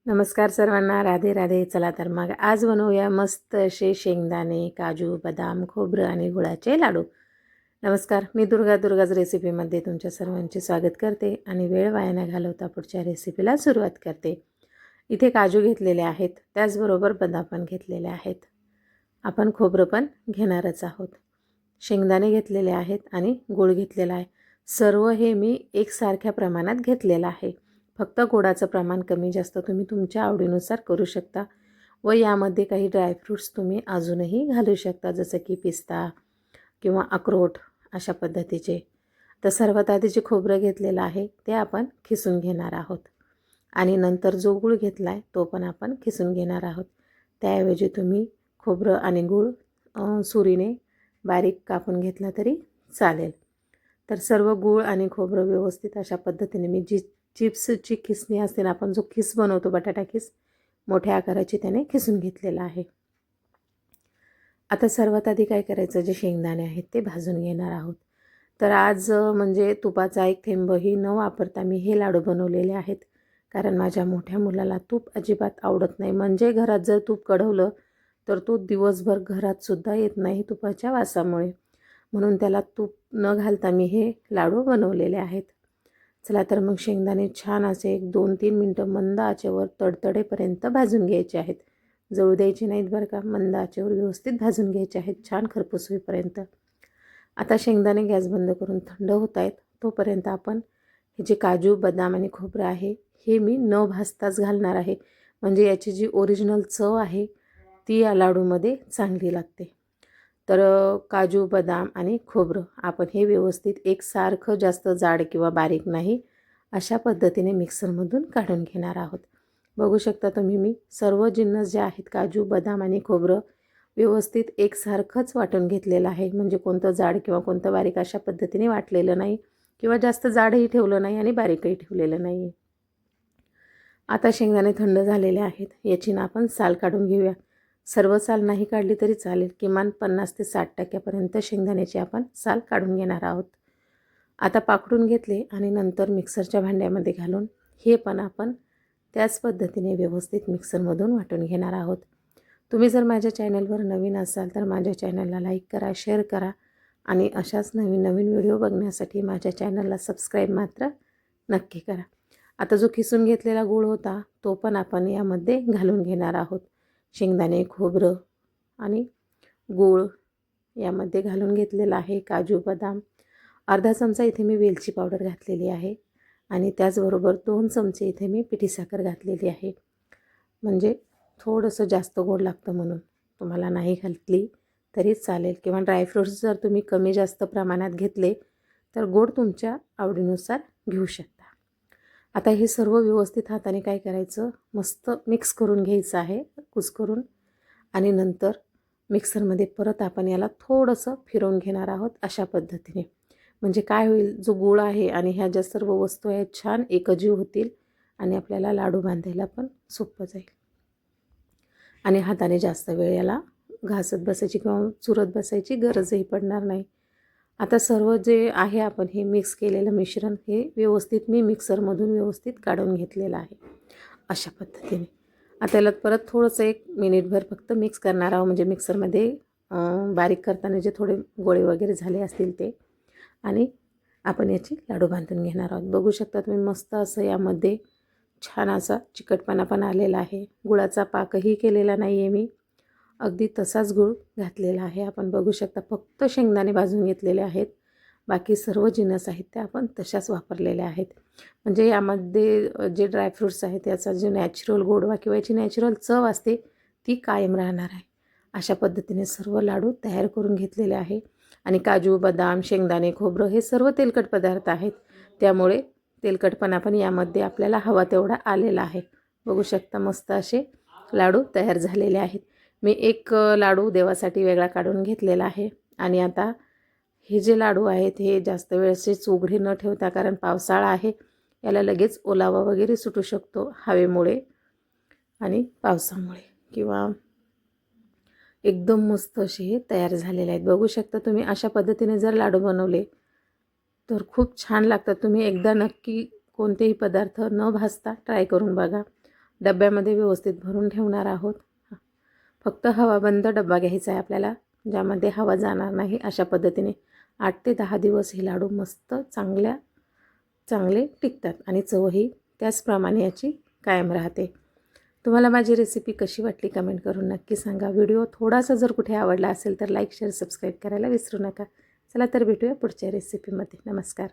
नमस्कार सर्वांना, राधे राधे. चला तर मग आज बनवूया मस्त असे शेंगदाणे, काजू, बदाम, खोबरं आणि गुळाचे लाडू. नमस्कार, मी दुर्गाच रेसिपीमध्ये तुमच्या सर्वांचे स्वागत करते आणि वेळ वाया न घालवता पुढच्या रेसिपीला सुरुवात करते. इथे काजू घेतलेले आहेत, त्याचबरोबर बदाम पण घेतलेले आहेत. आपण खोबरं पण घेणारच आहोत. शेंगदाणे घेतलेले आहेत आणि गूळ घेतलेला आहे. सर्व हे मी एकसारख्या प्रमाणात घेतलेलं आहे. फक्त गोडाचं प्रमाण कमी जास्त तुम्ही तुमच्या आवडीनुसार करू शकता व यामध्ये काही ड्रायफ्रूट्स तुम्ही अजूनही घालू शकता, जसं की पिस्ता किंवा अक्रोड अशा पद्धतीचे. तर सर्वात आधी जे खोबरं घेतलेलं आहे ते आपण खिसून घेणार आहोत आणि नंतर जो गूळ घेतला आहे तो पण आपण खिसून घेणार आहोत. त्याऐवजी तुम्ही खोबरं आणि गूळ सुरीने बारीक कापून घेतला तरी चालेल. तर सर्व गूळ आणि खोबरं व्यवस्थित अशा पद्धतीने मी चिप्सची खिसणी असते ना, आपण जो खिस बनवतो बटाटा खिस, मोठ्या आकाराची त्याने खिसून घेतलेला आहे. आता सर्वात आधी काय करायचं, जे शेंगदाणे आहेत ते भाजून घेणार आहोत. तर आज म्हणजे तुपाचा एक थेंबही न वापरता मी हे लाडू बनवलेले आहेत. कारण माझ्या मोठ्या मुलाला तूप अजिबात आवडत नाही. म्हणजे घरात जर तूप कढवलं तर तो दिवसभर घरातसुद्धा येत नाही तुपाच्या वासामुळे. म्हणून त्याला तूप न घालता मी हे लाडू बनवलेले आहेत. चला तर मग शेंगदाणे छान असे एक 2-3 मिनटं मंद आचेवर तडतडेपर्यंत भाजून घ्यायचे आहेत. जळू द्यायचे नाहीत बरं का, मंद आचेवर व्यवस्थित भाजून घ्यायचे आहेत छान खरपूस होईपर्यंत. आता शेंगदाणे गॅस बंद करून थंड होत आहेत, तोपर्यंत आपण हे जे काजू, बदाम आणि खोबरं आहे हे मी न भाजताच घालणार आहे. म्हणजे याची जी ओरिजिनल चव आहे ती या लाडूमध्ये चांगली लागते. तर काजू, बदाम आणि खोबरं आपण हे व्यवस्थित एकसारखं, जास्त जाड किंवा बारीक नाही, अशा पद्धतीने मिक्सरमधून काढून घेणार आहोत. बघू शकता तुम्ही, मी सर्व जिन्नस जे आहेत काजू, बदाम आणि खोबरं व्यवस्थित एकसारखंच वाटून घेतलेलं आहे. म्हणजे कोणतं जाड किंवा कोणतं बारीक अशा पद्धतीने वाटलेलं नाही किंवा जास्त जाडही ठेवलं नाही आणि बारीकही ठेवलेलं नाही. आता शेंगदाणे थंड झालेले आहेत, याची ना आपण साल काढून घेऊया. सर्व साल नाही काढली तरी चालेल, किमान 50 ते 60% शेंगदाण्याची आपण साल काढून घेणार आहोत. आता पाकडून घेतले आणि नंतर मिक्सरच्या भांड्यामध्ये घालून हे पण आपण त्याच पद्धतीने व्यवस्थित मिक्सरमधून वाटून घेणार आहोत. तुम्ही जर माझ्या चॅनलवर नवीन असाल तर माझ्या चॅनलला लाईक करा, शेअर करा आणि अशाच नवीन नवीन व्हिडिओ बघण्यासाठी माझ्या चॅनलला सबस्क्राईब मात्र नक्की करा. आता जो किसून घेतलेला गूळ होता तो पण आपण यामध्ये घालून घेणार आहोत. शेंगदाणे, खोबरं आणि गूळ यामध्ये घालून घेतलेला आहे. काजू, बदाम, अर्धा चमचा इथे मी वेलची पावडर घातलेली आहे आणि त्याचबरोबर 2 चमचे इथे मी पिठी साखर घातलेली आहे. म्हणजे थोडंसं जास्त गोड लागतं म्हणून. तुम्हाला नाही घातली तरी चालेल किंवा ड्रायफ्रूट्स जर तुम्ही कमी जास्त प्रमाणात घेतले तर गोड तुमच्या आवडीनुसार घेऊ शकता. आता हे सर्व व्यवस्थित हाताने काय करायचं, मस्त मिक्स करून घ्यायचं आहे कुस्करून आणि नंतर मिक्सरमध्ये परत आपण याला थोडंसं फिरवून घेणार आहोत अशा पद्धतीने. म्हणजे काय होईल, जो गूळ आहे आणि ह्या ज्या सर्व वस्तू आहेत छान एकजीव होतील आणि आपल्याला लाडू बांधायला पण सोपं जाईल आणि हाताने जास्त वेळ याला घासत बसायची किंवा चुरत बसायची गरजही पडणार नाही. आता सर्व जे आहे आपण हे मिक्स केलेलं मिश्रण हे व्यवस्थित मी मिक्सरमधून व्यवस्थित काढून घेतलेलं आहे अशा पद्धतीने. आता याला परत थोडंसं 1 मिनिटभर फक्त मिक्स करणार आहोत. म्हणजे मिक्सरमध्ये बारीक करताना जे थोडे गोळे वगैरे झाले असतील ते, आणि आपण याची लाडू बांधून घेणार आहोत. बघू शकता तुम्ही, मस्त असं यामध्ये छान असा चिकटपणा पण आलेला आहे. गुळाचा पाकही केलेला नाही आहे मी, अगदी तसाच गूळ घातलेला आहे. आपण बघू शकता फक्त शेंगदाणे भाजून घेतलेले आहेत, बाकी सर्व जिन्नस आहेत ते आपण तशाच वापरलेले आहेत. म्हणजे यामध्ये जे ड्रायफ्रूट्स आहेत याचा जो नॅचरल गोडवा किंवा याची नॅचरल चव असते ती कायम राहणार आहे. अशा पद्धतीने सर्व लाडू तयार करून घेतलेले आहे. आणि काजू, बदाम, शेंगदाणे, खोबरं हे सर्व तेलकट पदार्थ आहेत, त्यामुळे तेलकटपणा पण यामध्ये आपल्याला हवा तेवढा आलेला आहे. बघू शकता मस्त असे लाडू तयार झालेले आहेत. मी एक लाडू देवासाठी वेगळा काढून घेतलेला आहे आणि आता हे जे लाडू आहेत हे जास्त वेळ असे उघडे न ठेवता, कारण पावसाळा आहे, याला लगेच ओलावा वगैरे सुटू शकतो हवेमुळे आणि पावसामुळे, किंवा एकदम मस्त असे हे तयार झालेले आहेत. बघू शकता तुम्ही, अशा पद्धतीने जर लाडू बनवले तर खूप छान लागतात. तुम्ही एकदा नक्की कोणतेही पदार्थ न भाजता ट्राय करून बघा. डब्यामध्ये व्यवस्थित भरून ठेवणार आहोत. फक्त हवाबंद डब्बा घ्यायचा आहे आपल्याला, ज्यामध्ये हवा जाणार नाही. अशा पद्धतीने 8 ते 10 दिवस हे लाडू मस्त चांगले टिकतात आणि चवही त्याचप्रमाणे याची कायम राहते. तुम्हाला माझी रेसिपी कशी वाटली कमेंट करून नक्की सांगा. व्हिडिओ थोडासा जर कुठे आवडला असेल तर लाईक शेअर सबस्क्राईब करायला विसरू नका. चला तर भेटूया पुढच्या रेसिपीमध्ये. नमस्कार.